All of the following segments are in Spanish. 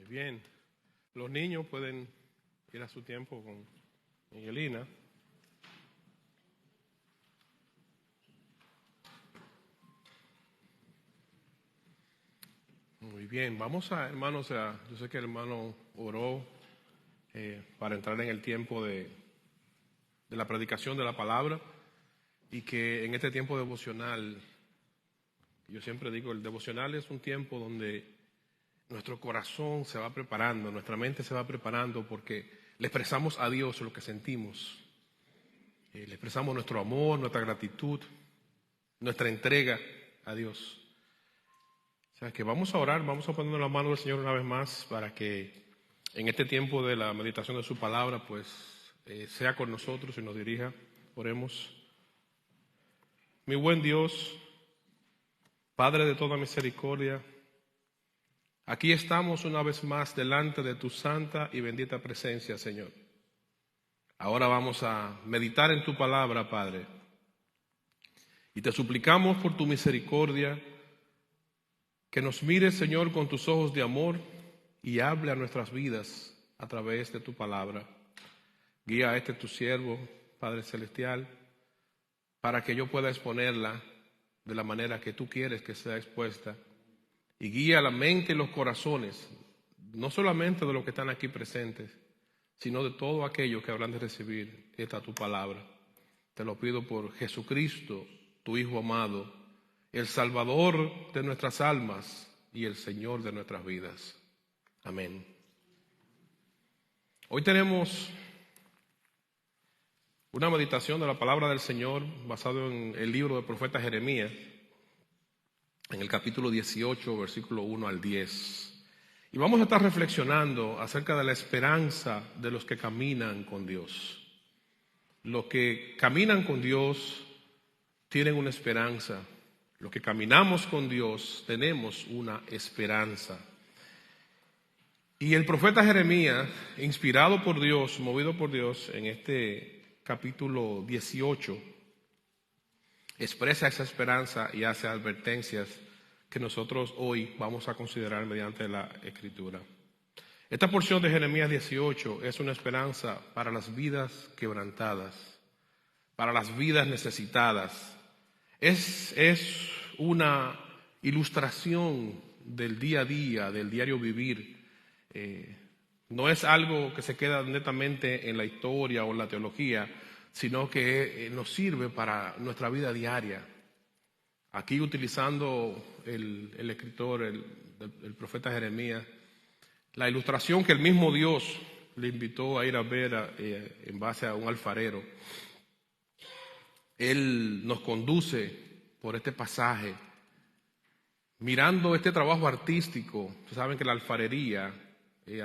Muy bien. Los niños pueden ir a su tiempo con Miguelina. Muy bien. Vamos a, hermanos, yo sé que el hermano oró para entrar en el tiempo de la predicación de la palabra y que en este tiempo devocional, yo siempre digo, el devocional es un tiempo donde nuestro corazón se va preparando, nuestra mente se va preparando porque le expresamos a Dios lo que sentimos. Le expresamos nuestro amor, nuestra gratitud, nuestra entrega a Dios. O sea que vamos a orar, vamos a poner la mano del Señor una vez más para que en este tiempo de la meditación de su palabra pues sea con nosotros y nos dirija. Oremos. Mi buen Dios, Padre de toda misericordia, aquí estamos una vez más delante de tu santa y bendita presencia, Señor. Ahora vamos a meditar en tu palabra, Padre. Y te suplicamos por tu misericordia que nos mires, Señor, con tus ojos de amor y hable a nuestras vidas a través de tu palabra. Guía a tu siervo, Padre Celestial, para que yo pueda exponerla de la manera que tú quieres que sea expuesta. Y guía la mente y los corazones, no solamente de los que están aquí presentes, sino de todos aquellos que habrán de recibir esta tu palabra. Te lo pido por Jesucristo, tu Hijo amado, el Salvador de nuestras almas y el Señor de nuestras vidas. Amén. Hoy tenemos una meditación de la palabra del Señor basado en el libro del profeta Jeremías, en el capítulo 18, versículo 1 al 10. Y vamos a estar reflexionando acerca de la esperanza de los que caminan con Dios. Los que caminan con Dios tienen una esperanza. Los que caminamos con Dios tenemos una esperanza. Y el profeta Jeremías, inspirado por Dios, movido por Dios, en este capítulo 18, expresa esa esperanza y hace advertencias que nosotros hoy vamos a considerar mediante la Escritura. Esta porción de Jeremías 18 es una esperanza para las vidas quebrantadas, para las vidas necesitadas. Es una ilustración del día a día, del diario vivir. No es algo que se queda netamente en la historia o en la teología, sino que nos sirve para nuestra vida diaria. Aquí utilizando el escritor, el profeta Jeremías, la ilustración que el mismo Dios le invitó a ir a ver en base a un alfarero. Él nos conduce por este pasaje, mirando este trabajo artístico. Ustedes saben que la alfarería,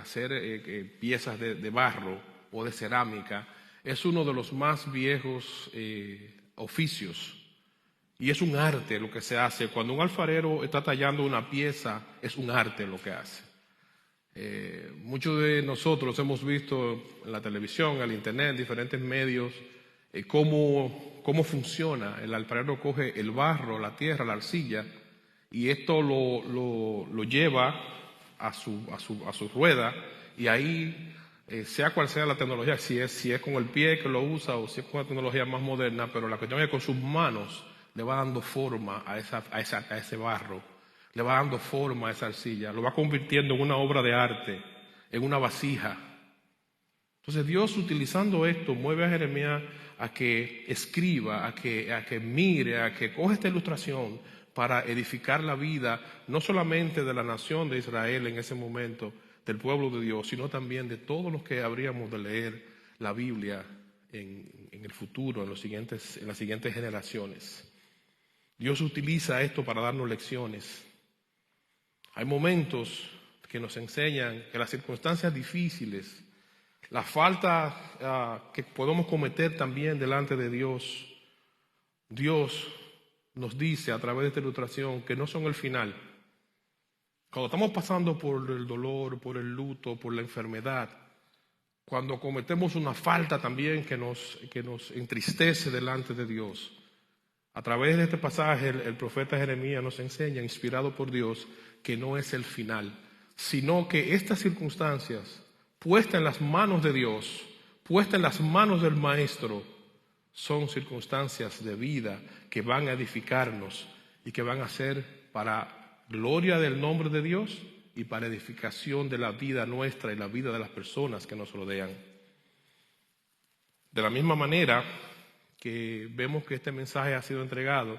hacer piezas de barro o de cerámica, es uno de los más viejos oficios. Y es un arte lo que se hace. Cuando un alfarero está tallando una pieza, es un arte lo que hace. Muchos de nosotros hemos visto en la televisión, en el internet, en diferentes medios, cómo funciona. El alfarero coge el barro, la tierra, la arcilla, y esto lo lleva a su rueda, y ahí, sea cual sea la tecnología, si es con el pie que lo usa o si es con la tecnología más moderna, pero la cuestión es que con sus manos le va dando forma a ese barro, le va dando forma a esa arcilla, lo va convirtiendo en una obra de arte, en una vasija. Entonces Dios, utilizando esto, mueve a Jeremías a que escriba, a que mire, a que coja esta ilustración para edificar la vida, no solamente de la nación de Israel en ese momento, del pueblo de Dios, sino también de todos los que habríamos de leer la Biblia en el futuro, en las siguientes generaciones. Dios utiliza esto para darnos lecciones. Hay momentos que nos enseñan que las circunstancias difíciles, la falta que podemos cometer también delante de Dios, Dios nos dice a través de esta ilustración que no son el final. Cuando estamos pasando por el dolor, por el luto, por la enfermedad, cuando cometemos una falta también que nos entristece delante de Dios, a través de este pasaje el profeta Jeremías nos enseña, inspirado por Dios, que no es el final, sino que estas circunstancias, puestas en las manos de Dios, puestas en las manos del Maestro, son circunstancias de vida que van a edificarnos y que van a ser para gloria del nombre de Dios y para edificación de la vida nuestra y la vida de las personas que nos rodean. De la misma manera que vemos que este mensaje ha sido entregado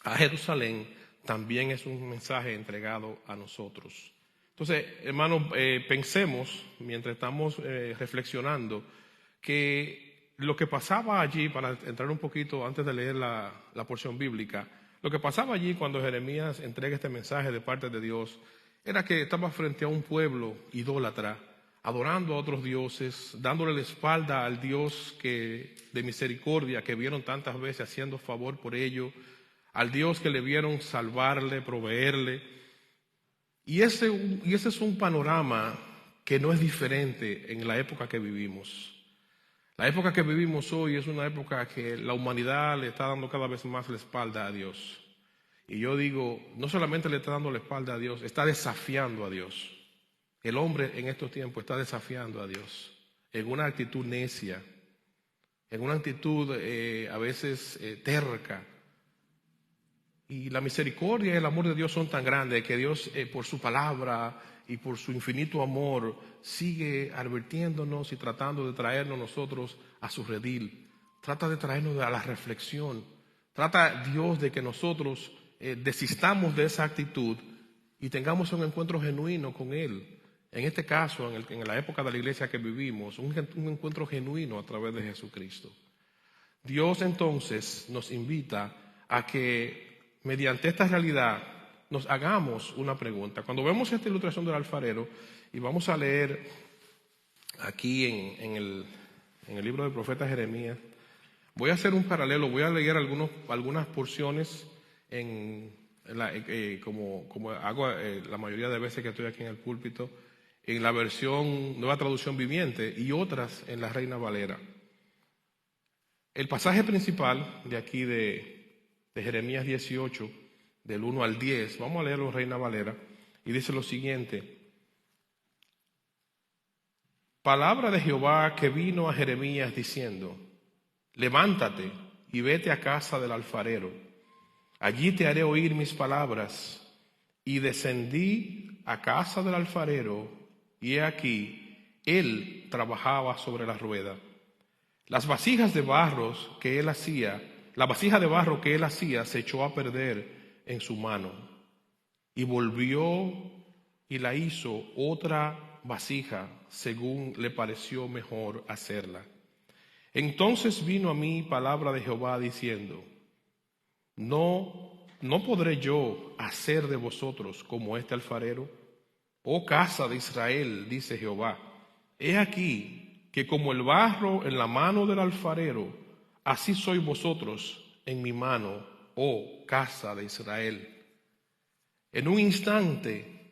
a Jerusalén, también es un mensaje entregado a nosotros. Entonces, hermanos, pensemos, mientras estamos reflexionando, que lo que pasaba allí, para entrar un poquito antes de leer la porción bíblica, lo que pasaba allí cuando Jeremías entrega este mensaje de parte de Dios, era que estaba frente a un pueblo idólatra, adorando a otros dioses, dándole la espalda al Dios de misericordia que vieron tantas veces haciendo favor por ellos, al Dios que le vieron salvarle, proveerle. Y ese es un panorama que no es diferente en la época que vivimos. La época que vivimos hoy es una época que la humanidad le está dando cada vez más la espalda a Dios. Y yo digo, no solamente le está dando la espalda a Dios, está desafiando a Dios. El hombre en estos tiempos está desafiando a Dios en una actitud necia, en una actitud a veces terca. Y la misericordia y el amor de Dios son tan grandes que Dios por su palabra y por su infinito amor sigue advirtiéndonos y tratando de traernos nosotros a su redil. Trata de traernos a la reflexión. Trata Dios de que nosotros desistamos de esa actitud y tengamos un encuentro genuino con Él. En este caso, en la época de la iglesia que vivimos, un encuentro genuino a través de Jesucristo. Dios entonces nos invita a que mediante esta realidad nos hagamos una pregunta. Cuando vemos esta ilustración del alfarero, y vamos a leer aquí en el libro del profeta Jeremías, voy a hacer un paralelo, voy a leer algunas porciones como hago la mayoría de veces que estoy aquí en el púlpito, en la versión Nueva Traducción Viviente y otras en la Reina Valera. El pasaje principal de aquí de Jeremías 18, del 1 al 10, vamos a leerlo en Reina Valera, y dice lo siguiente: palabra de Jehová que vino a Jeremías diciendo: levántate y vete a casa del alfarero, allí te haré oír mis palabras. Y descendí a casa del alfarero, y he aquí, él trabajaba sobre la rueda. Las vasijas de barro que él hacía, la vasija de barro que él hacía se echó a perder en su mano, y volvió y la hizo otra vasija según le pareció mejor hacerla. Entonces vino a mí palabra de Jehová diciendo: ¿No podré yo hacer de vosotros como este alfarero? Oh casa de Israel, dice Jehová, he aquí que como el barro en la mano del alfarero, así sois vosotros en mi mano, oh casa de Israel. En un instante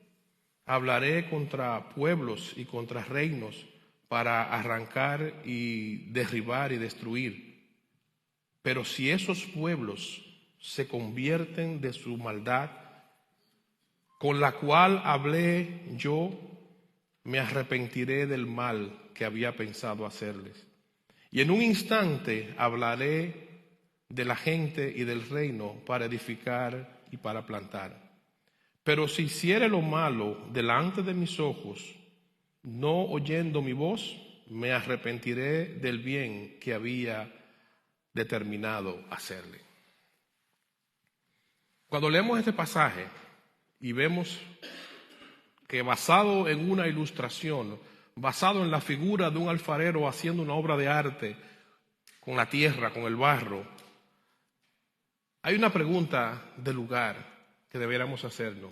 hablaré contra pueblos y contra reinos para arrancar y derribar y destruir. Pero si esos pueblos se convierten de su maldad, con la cual hablé yo, me arrepentiré del mal que había pensado hacerles. Y en un instante hablaré de la gente y del reino para edificar y para plantar. Pero si hiciere lo malo delante de mis ojos, no oyendo mi voz, me arrepentiré del bien que había determinado hacerle. Cuando leemos este pasaje y vemos que basado en una ilustración, basado en la figura de un alfarero haciendo una obra de arte con la tierra, con el barro, hay una pregunta de lugar que deberíamos hacernos.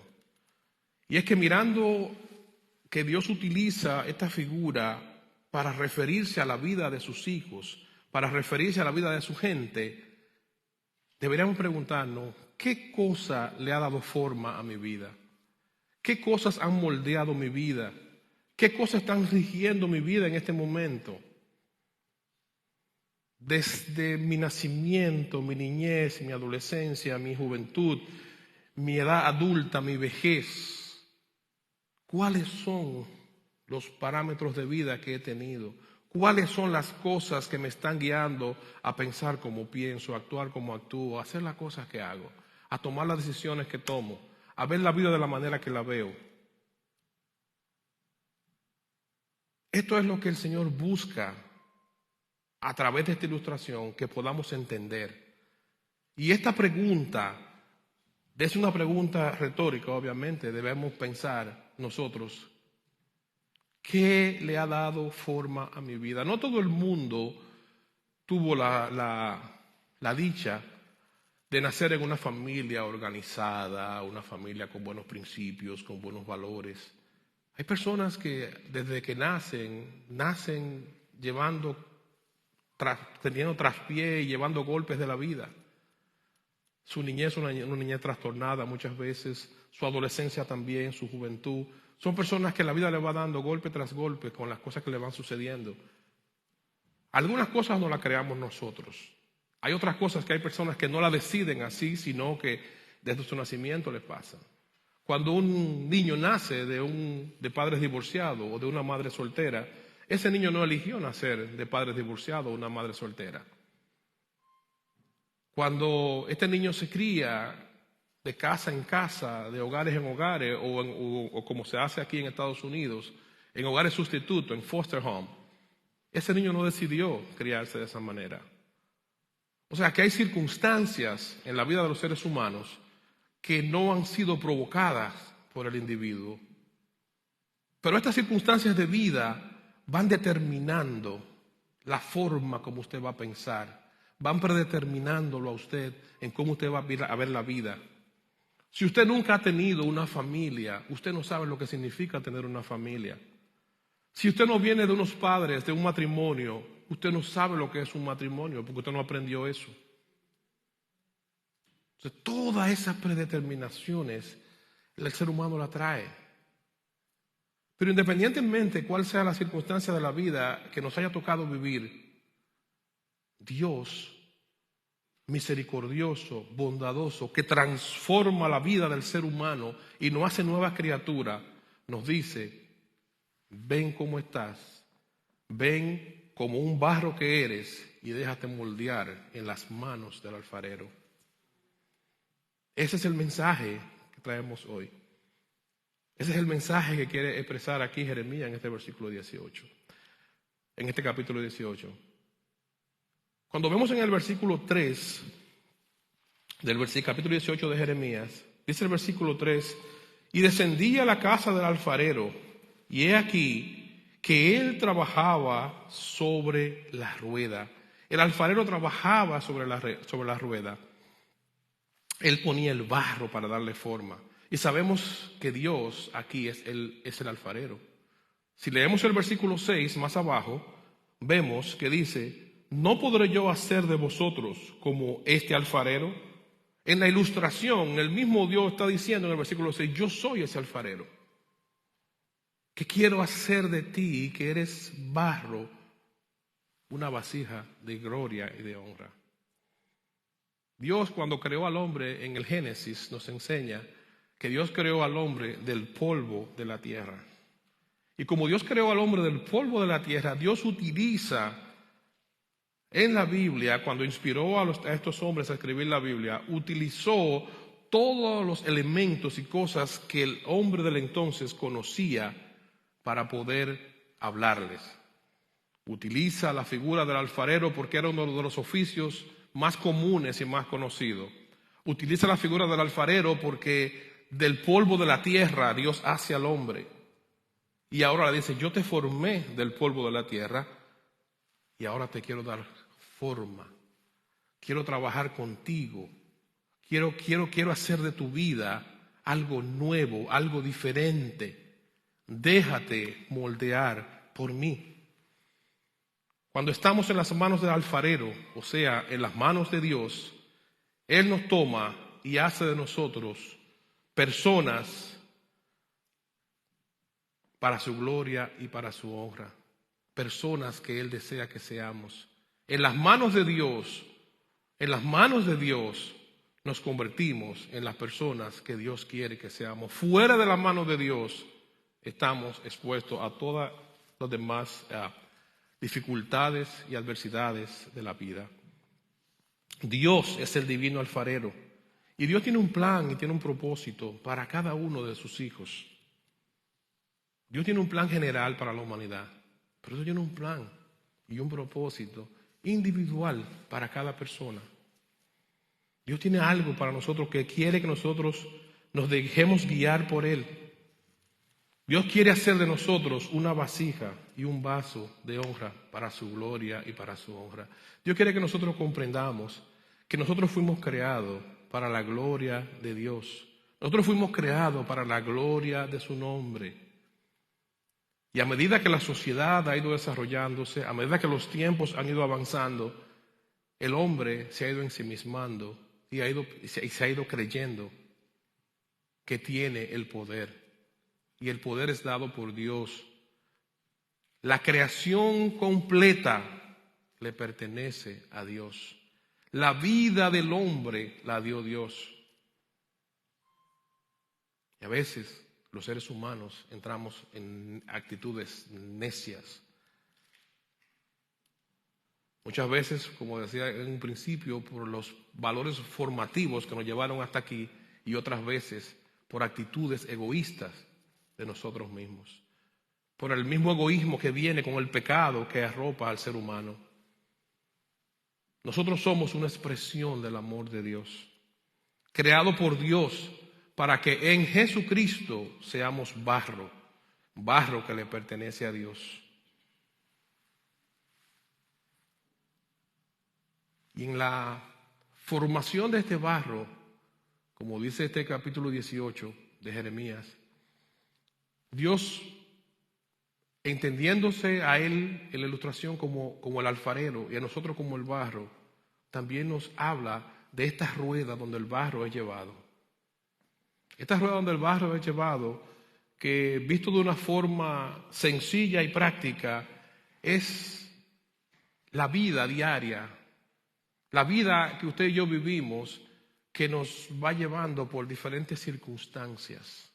Y es que mirando que Dios utiliza esta figura para referirse a la vida de sus hijos, para referirse a la vida de su gente, deberíamos preguntarnos: ¿qué cosa le ha dado forma a mi vida? ¿Qué cosas han moldeado mi vida? ¿Qué cosas están rigiendo mi vida en este momento? Desde mi nacimiento, mi niñez, mi adolescencia, mi juventud, mi edad adulta, mi vejez, ¿Cuáles son los parámetros de vida que he tenido? ¿Cuáles son las cosas que me están guiando a pensar como pienso, a actuar como actúo, a hacer las cosas que hago, a tomar las decisiones que tomo, a ver la vida de la manera que la veo? Esto es lo que el Señor busca a través de esta ilustración, que podamos entender. Y esta pregunta es una pregunta retórica, obviamente. Debemos pensar nosotros, ¿qué le ha dado forma a mi vida? No todo el mundo tuvo la dicha de nacer en una familia organizada, una familia con buenos principios, con buenos valores. Hay personas que desde que nacen teniendo traspié y llevando golpes de la vida. Su niñez, una niñez trastornada muchas veces, su adolescencia también, su juventud. Son personas que la vida le va dando golpe tras golpe con las cosas que le van sucediendo. Algunas cosas no las creamos nosotros. Hay otras cosas que hay personas que no las deciden así, sino que desde su nacimiento les pasa. Cuando un niño nace de padres divorciados o de una madre soltera, ese niño no eligió nacer de padres divorciados o una madre soltera. Cuando este niño se cría de casa en casa, de hogares en hogares, o como se hace aquí en Estados Unidos, en hogares sustitutos, en foster home, ese niño no decidió criarse de esa manera. O sea que hay circunstancias en la vida de los seres humanos que no han sido provocadas por el individuo. Pero estas circunstancias de vida van determinando la forma como usted va a pensar, van predeterminándolo a usted en cómo usted va a ver la vida. Si usted nunca ha tenido una familia, usted no sabe lo que significa tener una familia. Si usted no viene de unos padres, de un matrimonio, usted no sabe lo que es un matrimonio porque usted no aprendió eso. Entonces, todas esas predeterminaciones el ser humano la trae. Pero independientemente de cuál sea la circunstancia de la vida que nos haya tocado vivir, Dios, misericordioso, bondadoso, que transforma la vida del ser humano y nos hace nueva criatura, nos dice: ven cómo estás, ven como un barro que eres y déjate moldear en las manos del alfarero. Ese es el mensaje que traemos hoy. Ese es el mensaje que quiere expresar aquí Jeremías en este versículo 18, en este capítulo 18. Cuando vemos en el versículo 3 del capítulo 18 de Jeremías, dice el versículo 3: y descendí a la casa del alfarero, y he aquí que él trabajaba sobre la rueda. El alfarero trabajaba sobre la rueda. Él ponía el barro para darle forma. Y sabemos que Dios aquí es el alfarero. Si leemos el versículo 6 más abajo, vemos que dice: ¿no podré yo hacer de vosotros como este alfarero? En la ilustración, el mismo Dios está diciendo en el versículo 6: yo soy ese alfarero, que quiero hacer de ti, que eres barro, una vasija de gloria y de honra. Dios, cuando creó al hombre en el Génesis, nos enseña que Dios creó al hombre del polvo de la tierra. Y como Dios creó al hombre del polvo de la tierra, Dios utiliza en la Biblia, cuando inspiró a estos hombres a escribir la Biblia, utilizó todos los elementos y cosas que el hombre del entonces conocía para poder hablarles. Utiliza la figura del alfarero porque era uno de los oficios más comunes y más conocidos. Utiliza la figura del alfarero porque del polvo de la tierra Dios hace al hombre. Y ahora le dice: yo te formé del polvo de la tierra y ahora te quiero dar forma. Quiero trabajar contigo. Quiero hacer de tu vida algo nuevo, algo diferente. Déjate moldear por mí. Cuando estamos en las manos del alfarero, o sea, en las manos de Dios, Él nos toma y hace de nosotros personas para su gloria y para su honra. Personas que Él desea que seamos. En las manos de Dios, nos convertimos en las personas que Dios quiere que seamos. Fuera de las manos de Dios, estamos expuestos a todas las demás dificultades y adversidades de la vida. Dios es el divino alfarero y Dios tiene un plan y tiene un propósito para cada uno de sus hijos. Dios tiene un plan general para la humanidad, pero Dios tiene un plan y un propósito individual para cada persona. Dios tiene algo para nosotros que quiere que nosotros nos dejemos guiar por Él. Dios quiere hacer de nosotros una vasija y un vaso de honra para su gloria y para su honra. Dios quiere que nosotros comprendamos que nosotros fuimos creados para la gloria de Dios. Nosotros fuimos creados para la gloria de su nombre. Y a medida que la sociedad ha ido desarrollándose, a medida que los tiempos han ido avanzando, el hombre se ha ido ensimismando y se ha ido creyendo que tiene el poder. Y el poder es dado por Dios. La creación completa le pertenece a Dios. La vida del hombre la dio Dios. Y a veces los seres humanos entramos en actitudes necias. Muchas veces, como decía en un principio, por los valores formativos que nos llevaron hasta aquí, y otras veces por actitudes egoístas de nosotros mismos, por el mismo egoísmo que viene con el pecado que arropa al ser humano. Nosotros somos una expresión del amor de Dios, creado por Dios para que en Jesucristo seamos barro que le pertenece a Dios. Y en la formación de este barro, como dice este capítulo 18 de Jeremías, Dios, entendiéndose a Él en la ilustración como el alfarero y a nosotros como el barro, también nos habla de esta rueda donde el barro es llevado. Esta rueda donde el barro es llevado, que visto de una forma sencilla y práctica, es la vida diaria, la vida que usted y yo vivimos, que nos va llevando por diferentes circunstancias.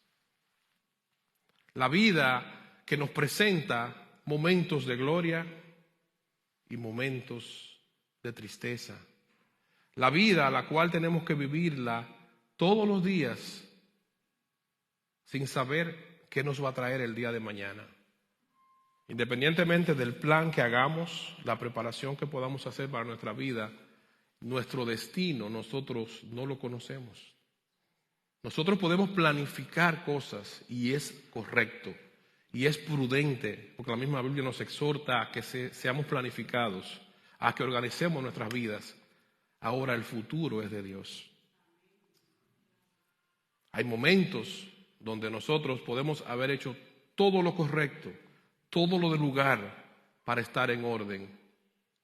La vida que nos presenta momentos de gloria y momentos de tristeza. La vida a la cual tenemos que vivirla todos los días sin saber qué nos va a traer el día de mañana. Independientemente del plan que hagamos, la preparación que podamos hacer para nuestra vida, nuestro destino nosotros no lo conocemos. Nosotros podemos planificar cosas y es correcto y es prudente, porque la misma Biblia nos exhorta a que seamos planificados, a que organicemos nuestras vidas. Ahora el futuro es de Dios. Hay momentos donde nosotros podemos haber hecho todo lo correcto, todo lo de lugar para estar en orden,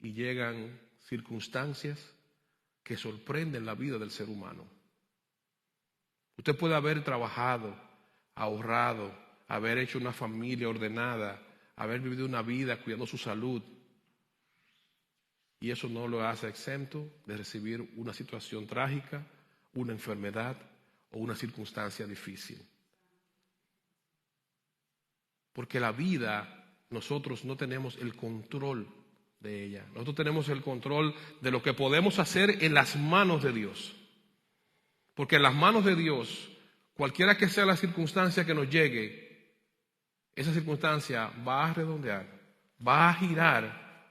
y llegan circunstancias que sorprenden la vida del ser humano. Usted puede haber trabajado, ahorrado, haber hecho una familia ordenada, haber vivido una vida cuidando su salud, y eso no lo hace exento de recibir una situación trágica, una enfermedad o una circunstancia difícil. Porque la vida, nosotros no tenemos el control de ella. Nosotros tenemos el control de lo que podemos hacer en las manos de Dios. Porque en las manos de Dios, cualquiera que sea la circunstancia que nos llegue, esa circunstancia va a redondear, va a girar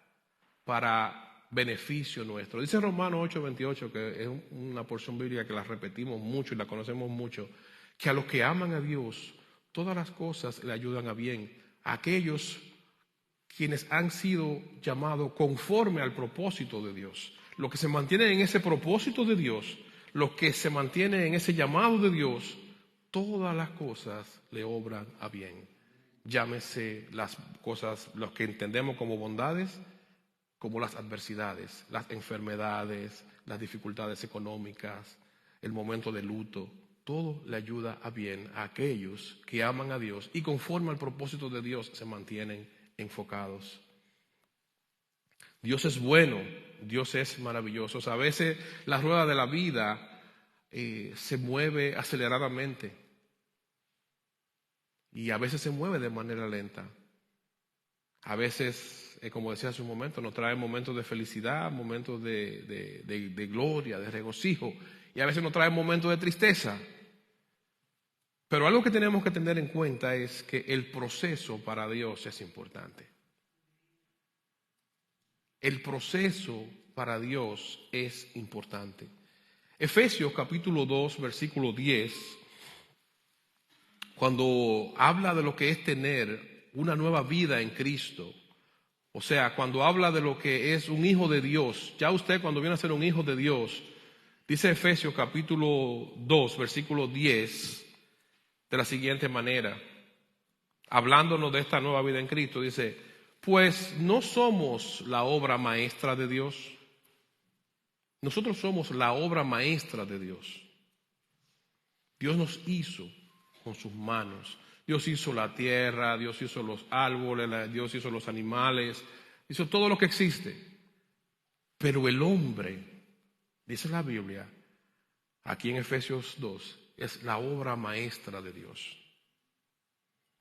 para beneficio nuestro. Dice Romanos 8:28, que es una porción bíblica que la repetimos mucho y la conocemos mucho, que a los que aman a Dios, todas las cosas le ayudan a bien. A aquellos quienes han sido llamados conforme al propósito de Dios. Los que se mantienen en ese propósito de Dios, los que se mantienen en ese llamado de Dios, todas las cosas le obran a bien. Llámese las cosas, los que entendemos como bondades, como las adversidades, las enfermedades, las dificultades económicas, el momento de luto. Todo le ayuda a bien a aquellos que aman a Dios y conforme al propósito de Dios se mantienen enfocados. Dios es bueno, Dios es maravilloso. O sea, a veces la rueda de la vida se mueve aceleradamente. y a veces se mueve de manera lenta. A veces, como decía hace un momento, nos trae momentos de felicidad, momentos de gloria, de regocijo, y a veces nos trae momentos de tristeza. Pero algo que tenemos que tener en cuenta es que el proceso para Dios es importante. El proceso para Dios es importante. Efesios capítulo 2, versículo 10, cuando habla de lo que es tener una nueva vida en Cristo, o sea, cuando habla de lo que es un hijo de Dios, ya usted cuando viene a ser un hijo de Dios, dice Efesios capítulo 2, versículo 10, de la siguiente manera, hablándonos de esta nueva vida en Cristo, dice, pues no somos la obra maestra de Dios. Nosotros somos la obra maestra de Dios. Dios nos hizo con sus manos. Dios hizo la tierra, Dios hizo los árboles, Dios hizo los animales, hizo todo lo que existe. Pero el hombre, dice la Biblia, aquí en Efesios 2, es la obra maestra de Dios.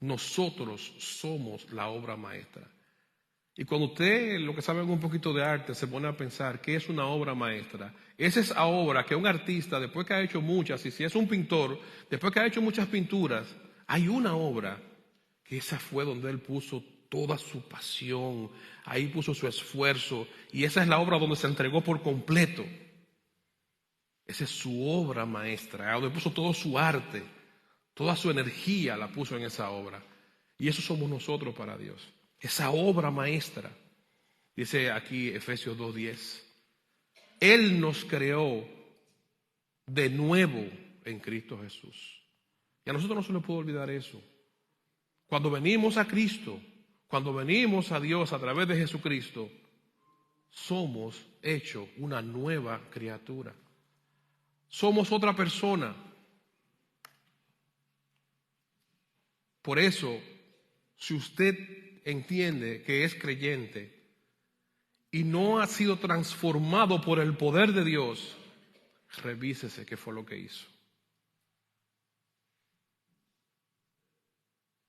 Nosotros somos la obra maestra. Y cuando usted, lo que sabe un poquito de arte, se pone a pensar qué es una obra maestra, es esa obra que un artista, después que ha hecho muchas, y si es un pintor, después que ha hecho muchas pinturas, hay una obra que esa fue donde él puso toda su pasión, ahí puso su esfuerzo, y esa es la obra donde se entregó por completo. Esa es su obra maestra, donde puso todo su arte, toda su energía la puso en esa obra. Y eso somos nosotros para Dios. Esa obra maestra, dice aquí Efesios 2:10, Él nos creó de nuevo en Cristo Jesús. Y a nosotros no se nos puede olvidar eso. Cuando venimos a Cristo, cuando venimos a Dios a través de Jesucristo, somos hechos una nueva criatura. Somos otra persona. Por eso, si usted entiende que es creyente y no ha sido transformado por el poder de Dios, revísese qué fue lo que hizo.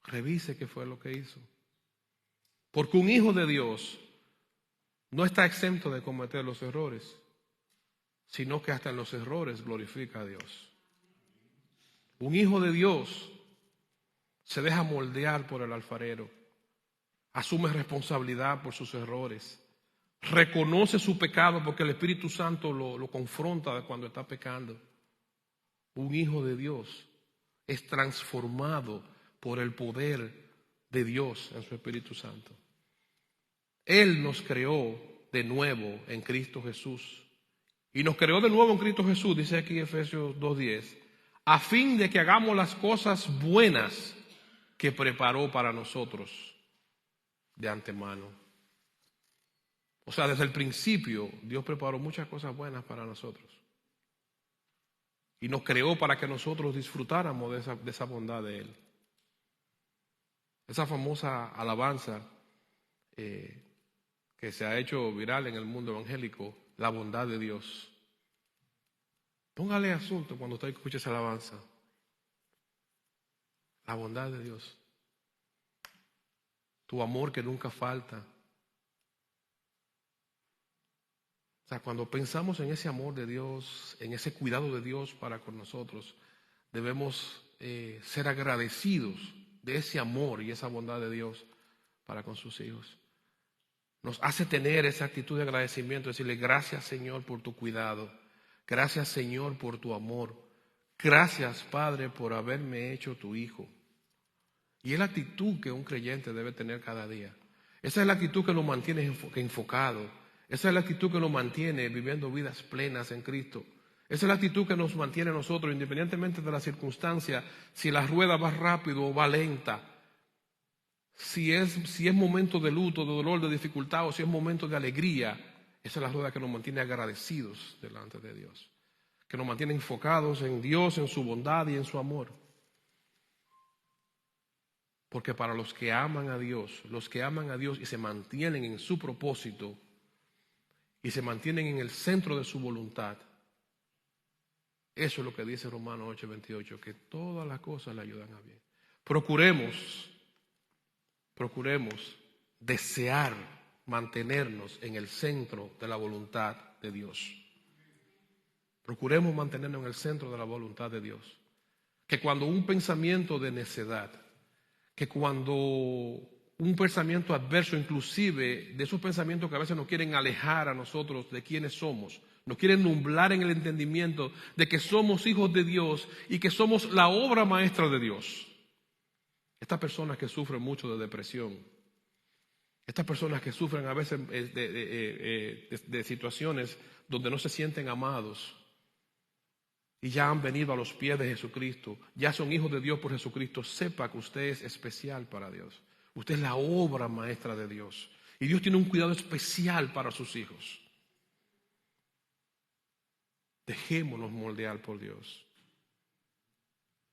Revise qué fue lo que hizo. Porque un hijo de Dios no está exento de cometer los errores, sino que hasta en los errores glorifica a Dios. Un hijo de Dios se deja moldear por el alfarero, asume responsabilidad por sus errores, reconoce su pecado porque el Espíritu Santo lo confronta cuando está pecando. Un hijo de Dios es transformado por el poder de Dios en su Espíritu Santo. Él nos creó de nuevo en Cristo Jesús. Y nos creó de nuevo en Cristo Jesús, dice aquí Efesios 2:10, a fin de que hagamos las cosas buenas que preparó para nosotros de antemano. O sea, desde el principio Dios preparó muchas cosas buenas para nosotros. Y nos creó para que nosotros disfrutáramos de esa bondad de Él. Esa famosa alabanza que se ha hecho viral en el mundo evangélico, la bondad de Dios. Póngale asunto cuando usted escuche esa alabanza. La bondad de Dios. Tu amor que nunca falta. O sea, cuando pensamos en ese amor de Dios, en ese cuidado de Dios para con nosotros, debemos ser agradecidos de ese amor y esa bondad de Dios para con sus hijos. Nos hace tener esa actitud de agradecimiento, decirle gracias Señor por tu cuidado, gracias Señor por tu amor, gracias Padre por haberme hecho tu hijo. Y es la actitud que un creyente debe tener cada día. Esa es la actitud que nos mantiene enfocado. Esa es la actitud que nos mantiene viviendo vidas plenas en Cristo. Esa es la actitud que nos mantiene a nosotros, independientemente de la circunstancia, si la rueda va rápido o va lenta, si es momento de luto, de dolor, de dificultad, o si es momento de alegría. Esa es la rueda que nos mantiene agradecidos delante de Dios, que nos mantiene enfocados en Dios, en su bondad y en su amor. Porque para los que aman a Dios y se mantienen en su propósito y se mantienen en el centro de su voluntad, eso es lo que dice Romanos 8:28, que todas las cosas le ayudan a bien. procuremos desear mantenernos en el centro de la voluntad de Dios. Procuremos mantenernos en el centro de la voluntad de Dios. Que cuando un pensamiento de necedad, que cuando un pensamiento adverso, inclusive de esos pensamientos que a veces nos quieren alejar a nosotros de quiénes somos, nos quieren nublar en el entendimiento de que somos hijos de Dios y que somos la obra maestra de Dios. Estas personas que sufren mucho de depresión, estas personas que sufren a veces de situaciones donde no se sienten amados y ya han venido a los pies de Jesucristo, ya son hijos de Dios por Jesucristo, sepa que usted es especial para Dios. Usted es la obra maestra de Dios y Dios tiene un cuidado especial para sus hijos. Dejémonos moldear por Dios.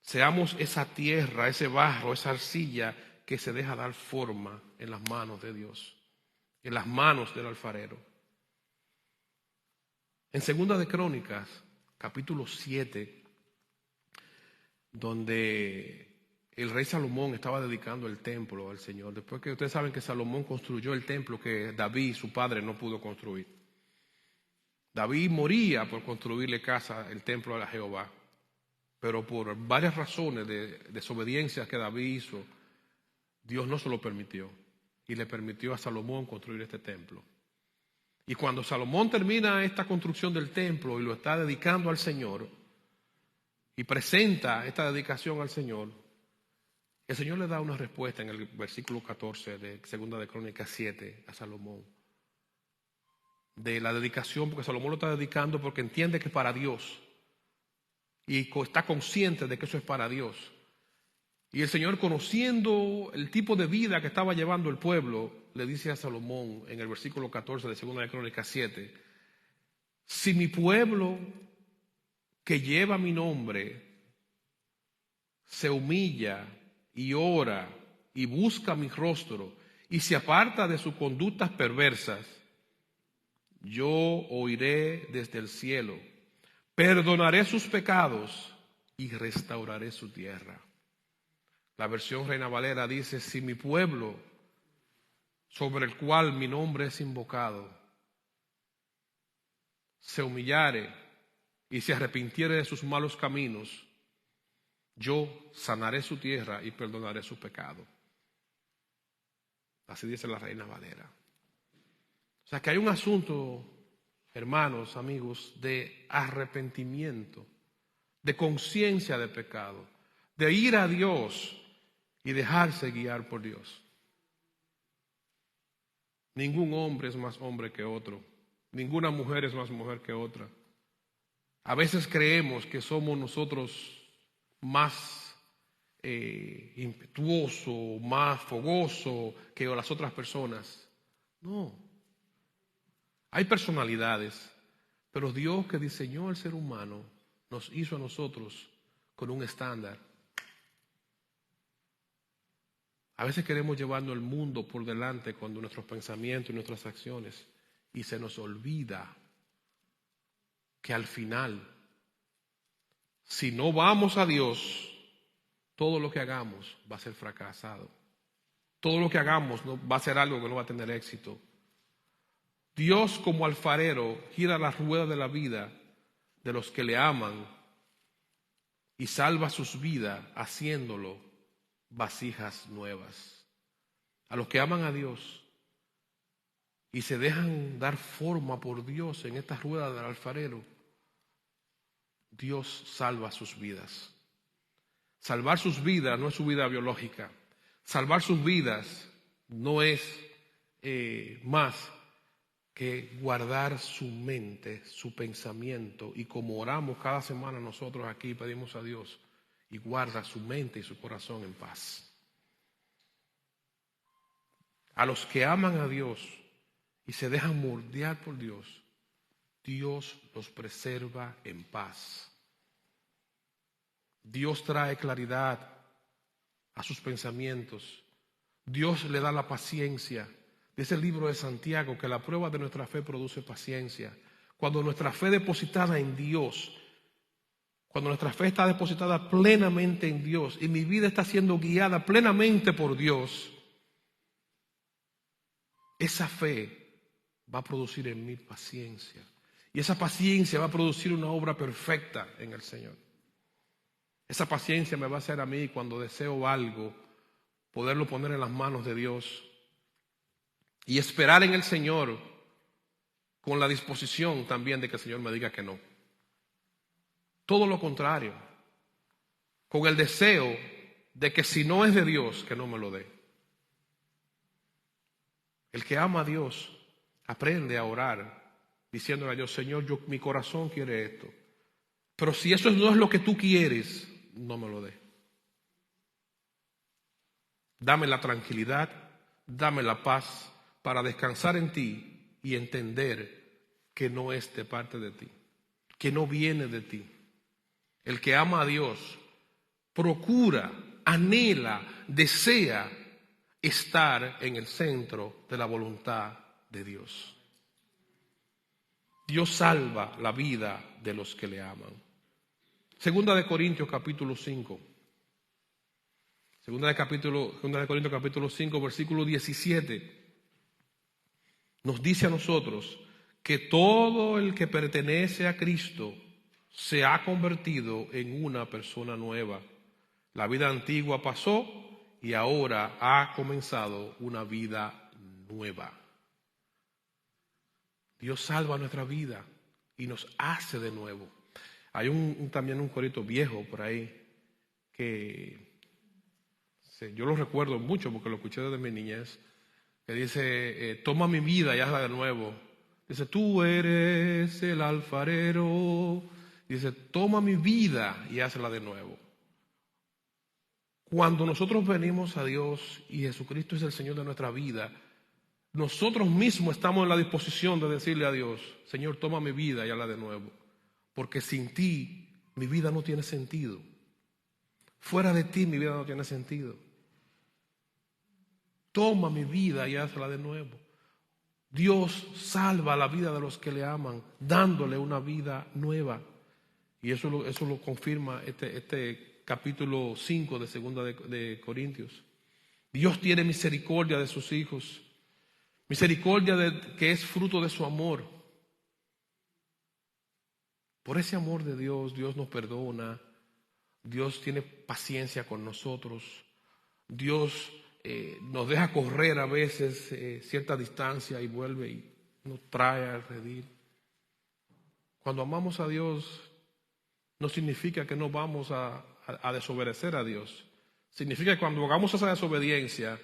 Seamos esa tierra, ese barro, esa arcilla que se deja dar forma en las manos de Dios, en las manos del alfarero. En Segunda de Crónicas, capítulo 7, donde el rey Salomón estaba dedicando el templo al Señor, después que ustedes saben que Salomón construyó el templo que David, su padre, no pudo construir. David moría por construirle casa, el templo a Jehová, pero por varias razones de desobediencia que David hizo, Dios no se lo permitió y le permitió a Salomón construir este templo. Y cuando Salomón termina esta construcción del templo y lo está dedicando al Señor y presenta esta dedicación al Señor, el Señor le da una respuesta en el versículo 14 de Segunda de Crónicas 7 a Salomón. De la dedicación, porque Salomón lo está dedicando porque entiende que es para Dios y está consciente de que eso es para Dios. Y el Señor, conociendo el tipo de vida que estaba llevando el pueblo, le dice a Salomón en el versículo 14 de Segunda de Crónicas 7, si mi pueblo que lleva mi nombre se humilla y ora y busca mi rostro y se aparta de sus conductas perversas, yo oiré desde el cielo, perdonaré sus pecados y restauraré su tierra. La versión Reina Valera dice, si mi pueblo, sobre el cual mi nombre es invocado, se humillare y se arrepintiere de sus malos caminos, yo sanaré su tierra y perdonaré su pecado. Así dice la Reina Valera. O sea que hay un asunto, hermanos, amigos, de arrepentimiento, de conciencia de pecado, de ir a Dios y dejarse guiar por Dios. Ningún hombre es más hombre que otro, ninguna mujer es más mujer que otra. A veces creemos que somos nosotros más impetuosos, más fogosos que las otras personas. No. Hay personalidades, pero Dios que diseñó al ser humano nos hizo a nosotros con un estándar. A veces queremos llevarnos el mundo por delante cuando nuestros pensamientos y nuestras acciones, y se nos olvida que al final, si no vamos a Dios, todo lo que hagamos va a ser fracasado. Todo lo que hagamos va a ser algo que no va a tener éxito. Dios, como alfarero, gira la rueda de la vida de los que le aman y salva sus vidas haciéndolo vasijas nuevas. A los que aman a Dios y se dejan dar forma por Dios en esta rueda del alfarero, Dios salva sus vidas. Salvar sus vidas no es su vida biológica. Salvar sus vidas no es más que guardar su mente, su pensamiento, y como oramos cada semana nosotros aquí, pedimos a Dios, y guarda su mente y su corazón en paz. A los que aman a Dios y se dejan moldear por Dios, Dios los preserva en paz. Dios trae claridad a sus pensamientos. Dios le da la paciencia. Dice el libro de Santiago que la prueba de nuestra fe produce paciencia. Cuando nuestra fe depositada en Dios, cuando nuestra fe está depositada plenamente en Dios y mi vida está siendo guiada plenamente por Dios, esa fe va a producir en mí paciencia. Y esa paciencia va a producir una obra perfecta en el Señor. Esa paciencia me va a hacer a mí, cuando deseo algo, poderlo poner en las manos de Dios y esperar en el Señor con la disposición también de que el Señor me diga que no. Todo lo contrario, con el deseo de que si no es de Dios, que no me lo dé. El que ama a Dios aprende a orar diciéndole a Dios: Señor, mi corazón quiere esto, pero si eso no es lo que tú quieres, no me lo dé. Dame la tranquilidad, dame la paz para descansar en ti y entender que no es de parte de ti, que no viene de ti. El que ama a Dios procura, anhela, desea estar en el centro de la voluntad de Dios. Dios salva la vida de los que le aman. Segunda de Corintios capítulo 5. Segunda de Corintios capítulo 5, versículo 17. Nos dice a nosotros que todo el que pertenece a Cristo se ha convertido en una persona nueva. La vida antigua pasó y ahora ha comenzado una vida nueva. Dios salva nuestra vida y nos hace de nuevo. Hay también un corito viejo por ahí que yo lo recuerdo mucho porque lo escuché desde mi niñez, que dice: toma mi vida y hazla de nuevo. Dice: tú eres el alfarero. Dice: toma mi vida y hazla de nuevo. Cuando nosotros venimos a Dios y Jesucristo es el Señor de nuestra vida, nosotros mismos estamos en la disposición de decirle a Dios: Señor, toma mi vida y hazla de nuevo, porque sin ti mi vida no tiene sentido. Fuera de ti mi vida no tiene sentido. Toma mi vida y hazla de nuevo. Dios salva la vida de los que le aman, dándole una vida nueva. Y eso lo confirma este capítulo 5 de Segunda de Corintios. Dios tiene misericordia de sus hijos. Misericordia que es fruto de su amor. Por ese amor de Dios, Dios nos perdona. Dios tiene paciencia con nosotros. Dios nos deja correr a veces cierta distancia y vuelve y nos trae al redil. Cuando amamos a Dios, no significa que no vamos a desobedecer a Dios. Significa que cuando hagamos esa desobediencia,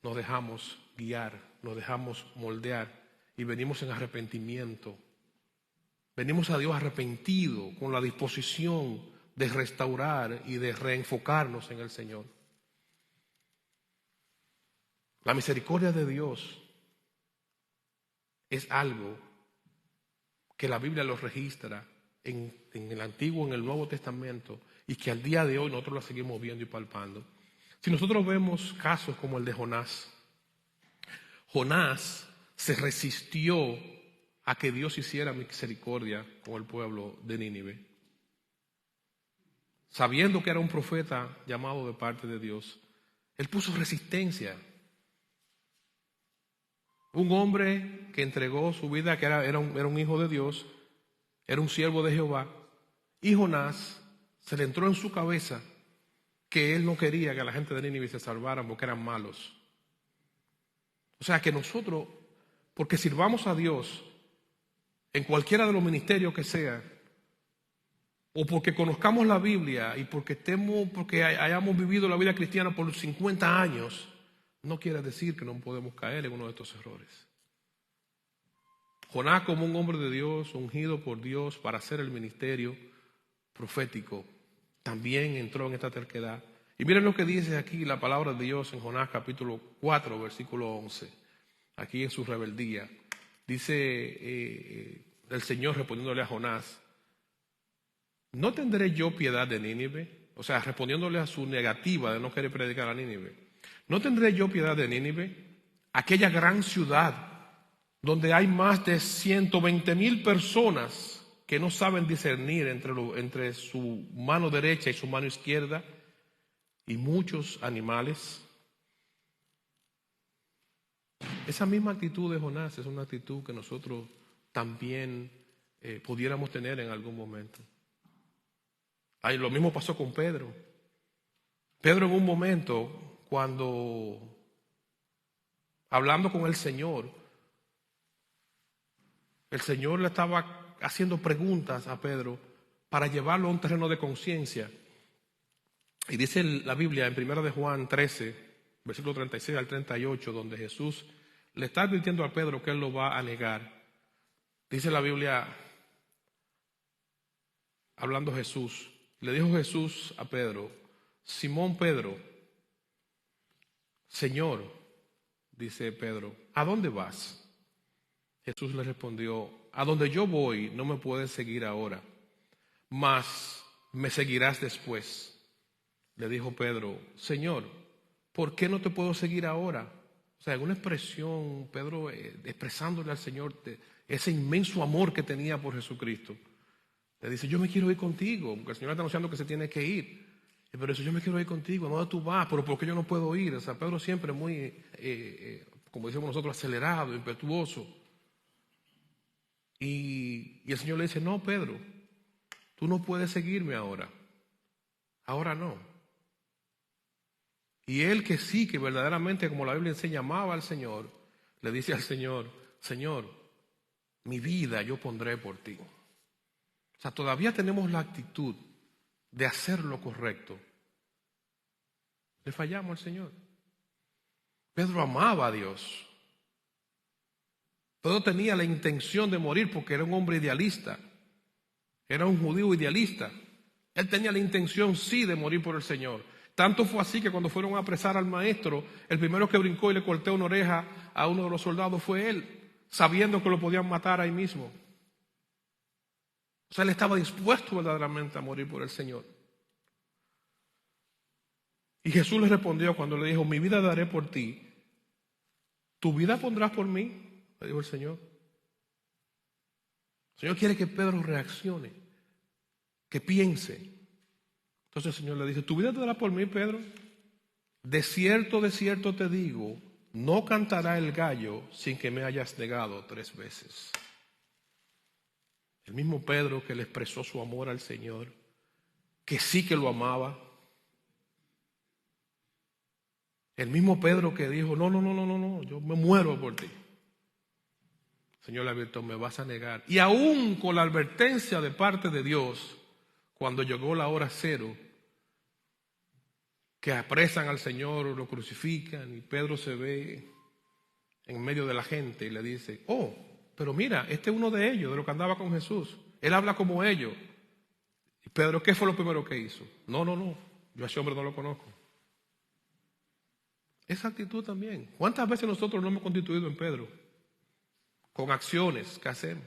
nos dejamos guiar, nos dejamos moldear y venimos en arrepentimiento. Venimos a Dios arrepentido, con la disposición de restaurar y de reenfocarnos en el Señor. La misericordia de Dios es algo que la Biblia lo registra en el Antiguo, en el Nuevo Testamento, y que al día de hoy nosotros la seguimos viendo y palpando. Si nosotros vemos casos como el de Jonás, Jonás se resistió a que Dios hiciera misericordia con el pueblo de Nínive. Sabiendo que era un profeta llamado de parte de Dios, él puso resistencia. Un hombre que entregó su vida, que era un hijo de Dios, era un siervo de Jehová, y Jonás se le entró en su cabeza que él no quería que la gente de Nínive se salvaran porque eran malos. O sea que nosotros, porque sirvamos a Dios en cualquiera de los ministerios que sea, o porque conozcamos la Biblia y porque hayamos vivido la vida cristiana por 50 años, no quiere decir que no podemos caer en uno de estos errores. Jonás, como un hombre de Dios, ungido por Dios para hacer el ministerio profético, también entró en esta terquedad. Y miren lo que dice aquí la palabra de Dios en Jonás capítulo 4, versículo 11. Aquí en su rebeldía. Dice el Señor respondiéndole a Jonás: ¿no tendré yo piedad de Nínive? O sea, respondiéndole a su negativa de no querer predicar a Nínive. ¿No tendré yo piedad de Nínive? Aquella gran ciudad donde hay más de 120,000 personas que no saben discernir entre su mano derecha y su mano izquierda, y muchos animales. Esa misma actitud de Jonás es una actitud que nosotros también pudiéramos tener en algún momento. Lo mismo pasó con Pedro. Pedro en un momento, cuando hablando con el Señor le estaba haciendo preguntas a Pedro para llevarlo a un terreno de conciencia. Y dice la Biblia en 1 de Juan 13, versículo 36 al 38, donde Jesús le está advirtiendo a Pedro que él lo va a negar. Dice la Biblia, hablando Jesús, le dijo Jesús a Pedro: Simón Pedro, Señor, dice Pedro, ¿a dónde vas? Jesús le respondió: a donde yo voy no me puedes seguir ahora, mas me seguirás después. Le dijo Pedro: Señor, ¿por qué no te puedo seguir ahora? O sea, en una expresión, Pedro expresándole al Señor ese inmenso amor que tenía por Jesucristo. Le dice: yo me quiero ir contigo, porque el Señor está anunciando que se tiene que ir. Pero dice: yo me quiero ir contigo, ¿a dónde tú vas? Pero ¿por qué yo no puedo ir? O sea, Pedro siempre muy, como decimos nosotros, acelerado, impetuoso. Y el Señor le dice: no, Pedro, tú no puedes seguirme ahora. Ahora no. Y él, que sí, que verdaderamente, como la Biblia enseña, amaba al Señor, le dice al Señor: Señor, mi vida yo pondré por ti. O sea, todavía tenemos la actitud de hacer lo correcto. Le fallamos al Señor. Pedro amaba a Dios. Pedro tenía la intención de morir porque era un hombre idealista. Era un judío idealista. Él tenía la intención, sí, de morir por el Señor. Tanto fue así que cuando fueron a apresar al maestro, el primero que brincó y le cortó una oreja a uno de los soldados fue él, sabiendo que lo podían matar ahí mismo. O sea, él estaba dispuesto verdaderamente a morir por el Señor. Y Jesús le respondió cuando le dijo: mi vida daré por ti. ¿Tu vida pondrás por mí? Le dijo el Señor. El Señor quiere que Pedro reaccione, que piense. Entonces el Señor le dice: ¿tu vida te dará por mí, Pedro? De cierto te digo, no cantará el gallo sin que me hayas negado 3 veces. El mismo Pedro que le expresó su amor al Señor, que sí que lo amaba. El mismo Pedro que dijo: no, yo me muero por ti. El Señor le advirtió: me vas a negar. Y aún con la advertencia de parte de Dios, cuando llegó la hora cero, que apresan al Señor, lo crucifican, y Pedro se ve en medio de la gente y le dice: oh, pero mira, este es uno de ellos, de los que andaba con Jesús. Él habla como ellos. Y Pedro, ¿qué fue lo primero que hizo? No, yo a ese hombre no lo conozco. Esa actitud también. ¿Cuántas veces nosotros nos hemos constituido en Pedro? Con acciones que hacemos,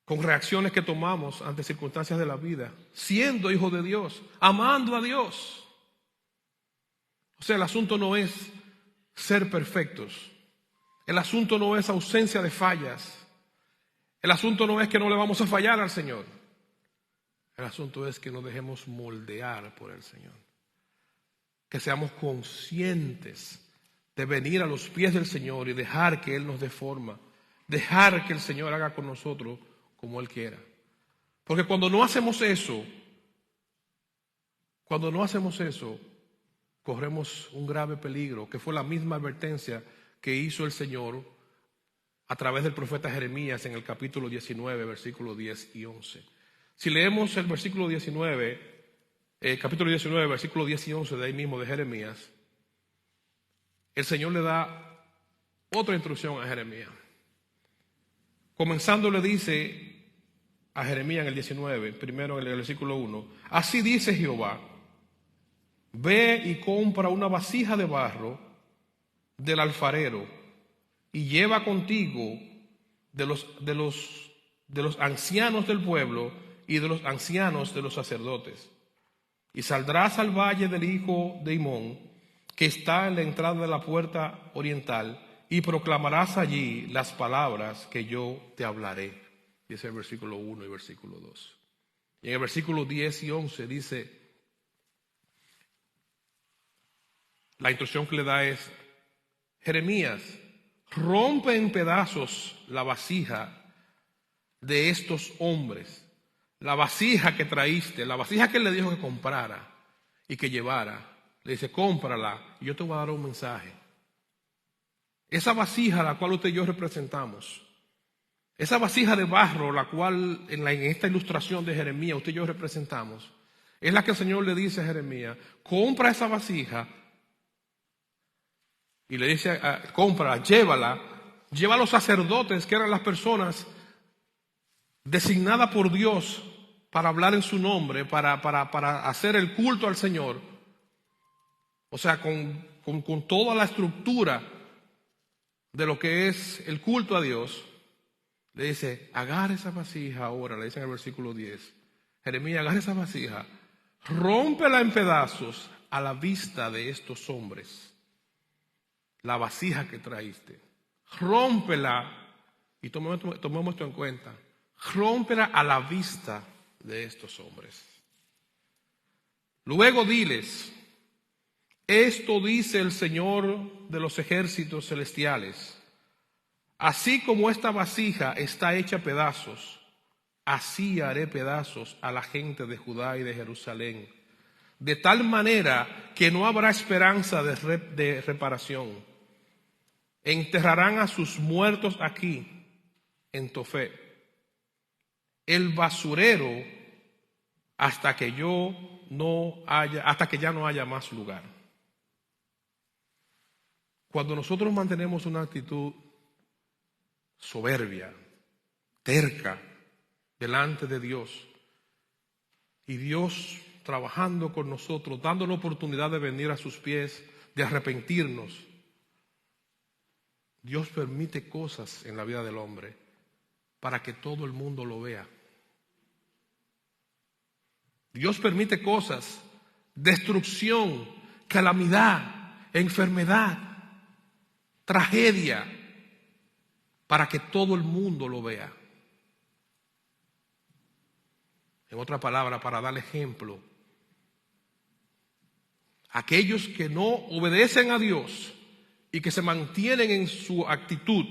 con reacciones que tomamos ante circunstancias de la vida, siendo hijos de Dios, amando a Dios. O sea, el asunto no es ser perfectos. El asunto no es ausencia de fallas. El asunto no es que no le vamos a fallar al Señor. El asunto es que nos dejemos moldear por el Señor. Que seamos conscientes de venir a los pies del Señor y dejar que Él nos dé forma. Dejar que el Señor haga con nosotros como Él quiera. Porque cuando no hacemos eso, corremos un grave peligro, que fue la misma advertencia que hizo el Señor a través del profeta Jeremías en el capítulo 19, versículos 10 y 11. Si leemos el versículo 19, capítulo 19, versículos 10 y 11 de ahí mismo de Jeremías, el Señor le da otra instrucción a Jeremías. Comenzando le dice a Jeremías en el 19, primero en el versículo 1, así dice Jehová: ve y compra una vasija de barro del alfarero y lleva contigo de los ancianos del pueblo y de los ancianos de los sacerdotes. Y saldrás al valle del hijo de Himón, que está en la entrada de la puerta oriental, y proclamarás allí las palabras que yo te hablaré. Y ese es el versículo 1 y versículo 2. Y en el versículo 10 y 11 dice, la instrucción que le da es, Jeremías, rompe en pedazos la vasija de estos hombres, la vasija que traíste, la vasija que él le dijo que comprara y que llevara. Le dice, cómprala y yo te voy a dar un mensaje. Esa vasija a la cual usted y yo representamos, esa vasija de barro, la cual en esta ilustración de Jeremías usted y yo representamos, es la que el Señor le dice a Jeremías, compra esa vasija y le dice, cómprala, llévala, lleva a los sacerdotes que eran las personas designadas por Dios para hablar en su nombre, para hacer el culto al Señor, o sea, con toda la estructura de lo que es el culto a Dios. Le dice, agarra esa vasija ahora, le dice en el versículo 10. Jeremías, agarra esa vasija, rómpela en pedazos a la vista de estos hombres. La vasija que traíste, rómpela, y tomemos esto en cuenta, rómpela a la vista de estos hombres. Luego diles, esto dice el Señor de los ejércitos celestiales. Así como esta vasija está hecha pedazos, así haré pedazos a la gente de Judá y de Jerusalén, de tal manera que no habrá esperanza de reparación. Enterrarán a sus muertos aquí, en Tofet, el basurero, hasta que ya no haya más lugar. Cuando nosotros mantenemos una actitud soberbia, terca, delante de Dios, y Dios trabajando con nosotros, dando la oportunidad de venir a sus pies, de arrepentirnos, Dios permite cosas en la vida del hombre para que todo el mundo lo vea. Dios permite cosas, destrucción, calamidad, enfermedad, tragedia, para que todo el mundo lo vea. En otra palabra, para dar ejemplo, aquellos que no obedecen a Dios y que se mantienen en su actitud,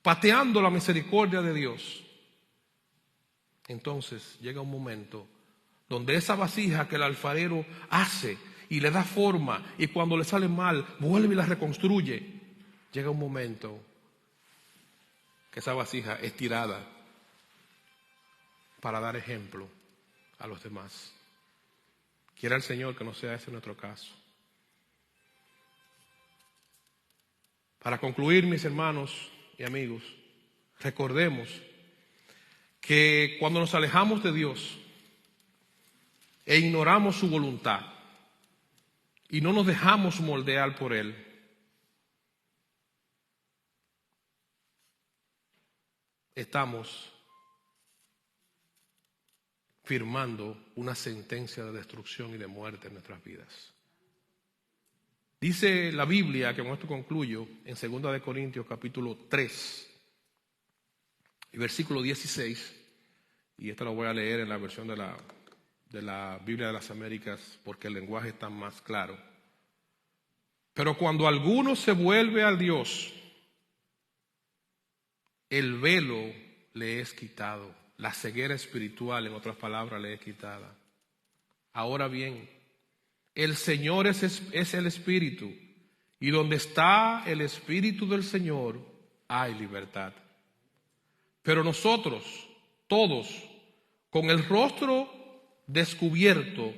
pateando la misericordia de Dios, entonces llega un momento donde esa vasija que el alfarero hace y le da forma, y cuando le sale mal, vuelve y la reconstruye. Llega un momento que esa vasija es tirada para dar ejemplo a los demás. Quiera el Señor que no sea ese nuestro caso. Para concluir, mis hermanos y amigos, recordemos que cuando nos alejamos de Dios e ignoramos su voluntad y no nos dejamos moldear por Él, estamos firmando una sentencia de destrucción y de muerte en nuestras vidas. Dice la Biblia, que con esto concluyo, en 2 de Corintios capítulo 3 y versículo 16, y esto lo voy a leer en la versión de la Biblia de las Américas porque el lenguaje está más claro. Pero cuando alguno se vuelve a Dios, el velo le es quitado, la ceguera espiritual, en otras palabras, le es quitada. Ahora bien, el Señor es el Espíritu, y donde está el Espíritu del Señor hay libertad. Pero nosotros, todos, con el rostro descubierto,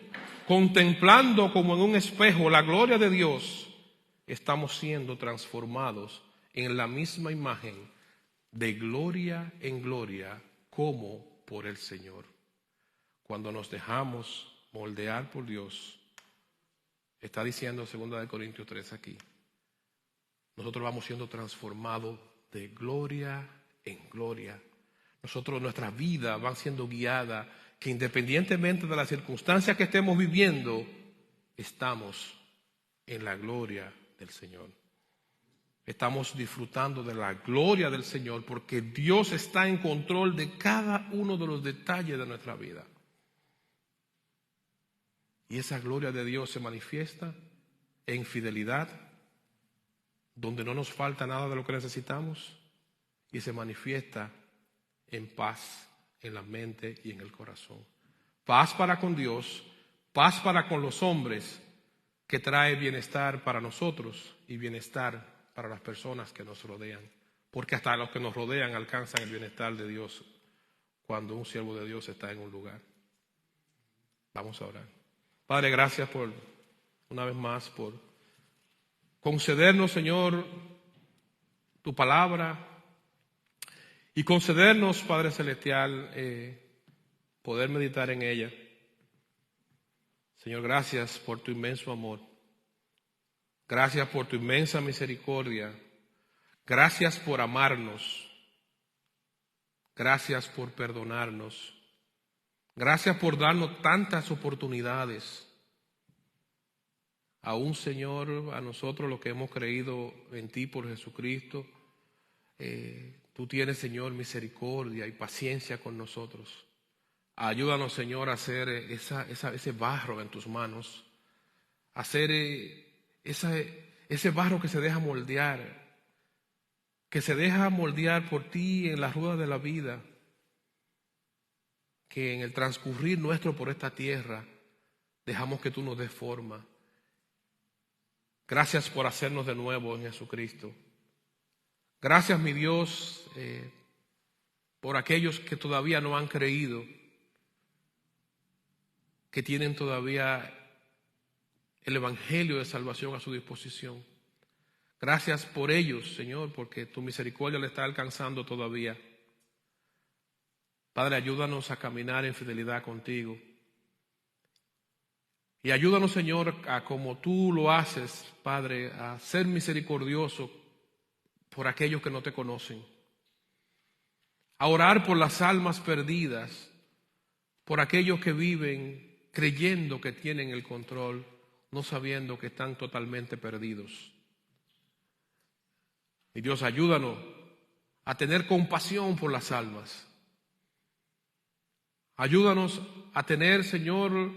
contemplando como en un espejo la gloria de Dios, estamos siendo transformados en la misma imagen, de gloria en gloria, como por el Señor. Cuando nos dejamos moldear por Dios, está diciendo 2 de Corintios 3 aquí, nosotros vamos siendo transformados de gloria en gloria. Nuestra vida va siendo guiada, que independientemente de las circunstancias que estemos viviendo, estamos en la gloria del Señor. estamos disfrutando de la gloria del Señor, porque Dios está en control de cada uno de los detalles de nuestra vida. Y esa gloria de Dios se manifiesta en fidelidad, donde no nos falta nada de lo que necesitamos, y se manifiesta en paz en la mente y en el corazón. Paz para con Dios, paz para con los hombres, que trae bienestar para nosotros y bienestar para las personas que nos rodean, porque hasta los que nos rodean alcanzan el bienestar de Dios cuando un siervo de Dios está en un lugar. Vamos a orar. Padre, gracias una vez más por concedernos, Señor, tu palabra, y concedernos, Padre Celestial, poder meditar en ella. Señor, gracias por tu inmenso amor. Gracias por tu inmensa misericordia. Gracias por amarnos. Gracias por perdonarnos. Gracias por darnos tantas oportunidades. Aún, Señor, a nosotros los que hemos creído en ti por Jesucristo, tú tienes, Señor, misericordia y paciencia con nosotros. Ayúdanos, Señor, a hacer ese barro en tus manos, a hacer ese barro que se deja moldear por ti en las ruedas de la vida, que en el transcurrir nuestro por esta tierra dejamos que tú nos des forma. Gracias por hacernos de nuevo en Jesucristo. Gracias, mi Dios, por aquellos que todavía no han creído, que tienen todavía el evangelio de salvación a su disposición. Gracias por ellos, Señor, porque tu misericordia le está alcanzando todavía. Padre, ayúdanos a caminar en fidelidad contigo. Y ayúdanos, Señor, a como tú lo haces, Padre, a ser misericordioso por aquellos que no te conocen. A orar por las almas perdidas, por aquellos que viven creyendo que tienen el control, no sabiendo que están totalmente perdidos. Y Dios, ayúdanos a tener compasión por las almas. Ayúdanos a tener, Señor,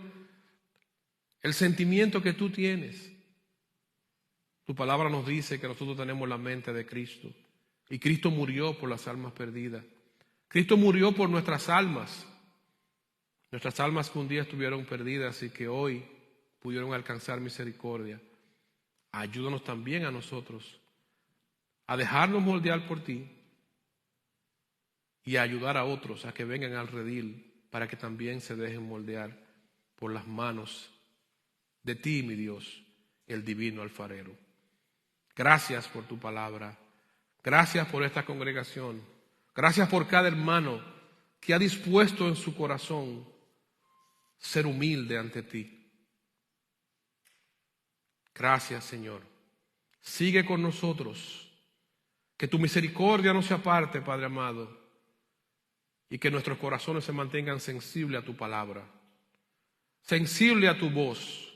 el sentimiento que tú tienes. Tu palabra nos dice que nosotros tenemos la mente de Cristo. Y Cristo murió por las almas perdidas. Cristo murió por nuestras almas. Nuestras almas que un día estuvieron perdidas y que hoy pudieron alcanzar misericordia. Ayúdanos también a nosotros a dejarnos moldear por ti y a ayudar a otros a que vengan al redil para que también se dejen moldear por las manos de ti, mi Dios, el divino alfarero. Gracias por tu palabra. Gracias por esta congregación. Gracias por cada hermano que ha dispuesto en su corazón ser humilde ante ti. Gracias, Señor. Sigue con nosotros. Que tu misericordia no se aparte, Padre amado, y que nuestros corazones se mantengan sensibles a tu palabra, sensibles a tu voz,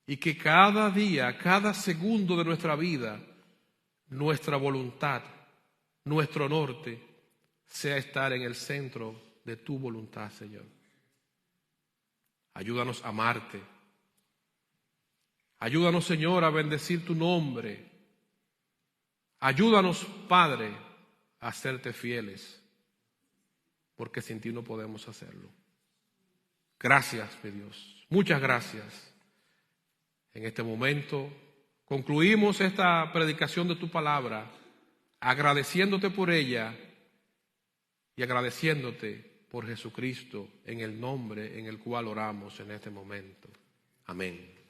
y que cada día, cada segundo de nuestra vida, nuestra voluntad, nuestro norte, sea estar en el centro de tu voluntad, Señor. Ayúdanos a amarte. Ayúdanos, Señor, a bendecir tu nombre. Ayúdanos, Padre, a serte fieles, porque sin ti no podemos hacerlo. Gracias, mi Dios. Muchas gracias. En este momento concluimos esta predicación de tu palabra, agradeciéndote por ella y agradeciéndote por Jesucristo en el nombre en el cual oramos en este momento. Amén.